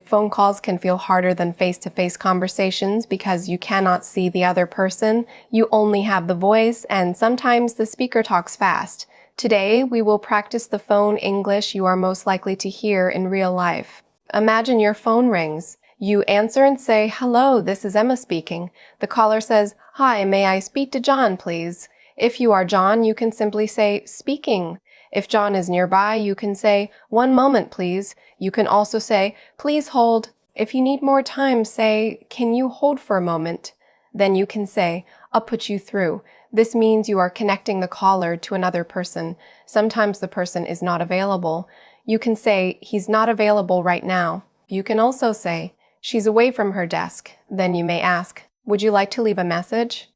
Phone calls can feel harder than face-to-face conversations because you cannot see the other person, you only have the voice, and sometimes the speaker talks fast. Today, we will practice the phone English you are most likely to hear in real life. Imagine your phone rings. You answer and say, "Hello, this is Emma speaking." The caller says, "Hi, may I speak to John, please?" If you are John, you can simply say, "Speaking." If John is nearby, you can say, "One moment, please." You can also say, "Please hold." If you need more time, say, "Can you hold for a moment?" Then you can say, "I'll put you through." This means you are connecting the caller to another person. Sometimes the person is not available. You can say, "He's not available right now." You can also say, "She's away from her desk." Then you may ask, "Would you like to leave a message?"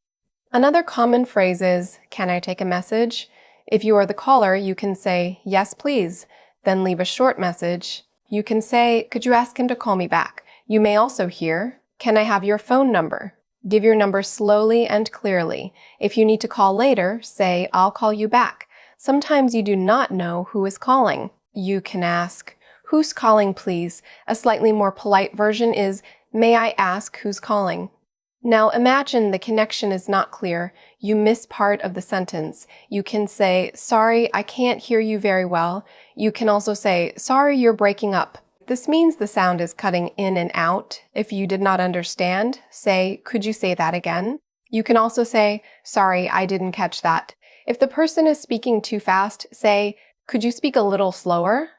Another common phrase is, "Can I take a message?" If you are the caller, you can say, "Yes, please." Then leave a short message. You can say, "Could you ask him to call me back?" You may also hear, "Can I have your phone number?" Give your number slowly and clearly. If you need to call later, say, "I'll call you back." Sometimes you do not know who is calling. You can ask, "Who's calling, please?" A slightly more polite version is, "May I ask who's calling?" Now imagine the connection is not clear. You miss part of the sentence. You can say, "Sorry, I can't hear you very well." You can also say, "Sorry, you're breaking up." This means the sound is cutting in and out. If you did not understand, say, "Could you say that again?" You can also say, "Sorry, I didn't catch that." If the person is speaking too fast, say, "Could you speak a little slower?"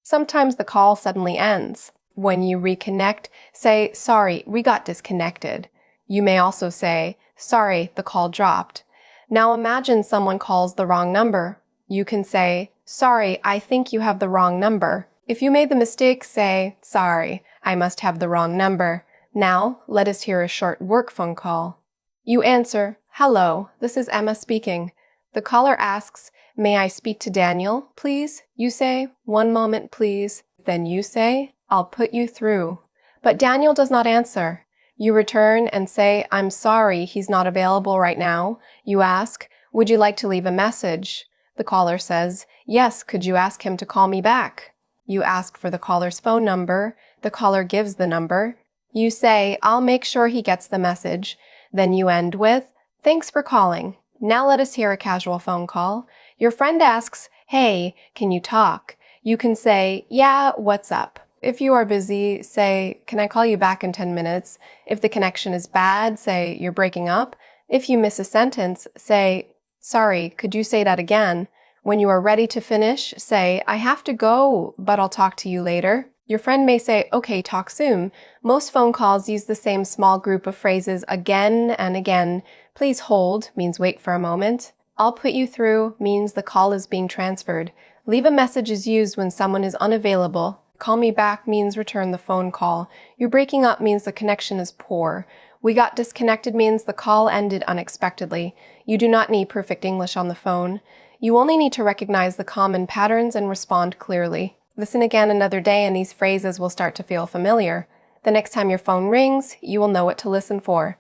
Sometimes the call suddenly ends. When you reconnect, say, "Sorry, we got disconnected." You may also say, "Sorry, the call dropped." Now imagine someone calls the wrong number. You can say, "Sorry, I think you have the wrong number." If you made the mistake, say, "Sorry, I must have the wrong number." Now, let us hear a short work phone call. You answer, "Hello, this is Emma speaking." The caller asks, "May I speak to Daniel, please?" You say, "One moment, please." Then you say, "I'll put you through." But Daniel does not answer. You return and say, "I'm sorry, he's not available right now." You ask, "Would you like to leave a message?" The caller says, "Yes, could you ask him to call me back?" You ask for the caller's phone number. The caller gives the number. You say, "I'll make sure he gets the message." Then you end with, "Thanks for calling." Now let us hear a casual phone call. Your friend asks, "Hey, can you talk?" You can say, "Yeah, what's up?" If you are busy, say, "Can I call you back in 10 minutes?" If the connection is bad, say, "You're breaking up." If you miss a sentence, say, "Sorry, could you say that again?" When you are ready to finish, say, "I have to go, but I'll talk to you later." Your friend may say, "Okay, talk soon." Most phone calls use the same small group of phrases again and again. "Please hold" means wait for a moment. "I'll put you through" means the call is being transferred. "Leave a message" is used when someone is unavailable. "Call me back" means return the phone call. "You're breaking up" means the connection is poor. "We got disconnected" means the call ended unexpectedly. You do not need perfect English on the phone. You only need to recognize the common patterns and respond clearly. Listen again another day and these phrases will start to feel familiar. The next time your phone rings, you will know what to listen for.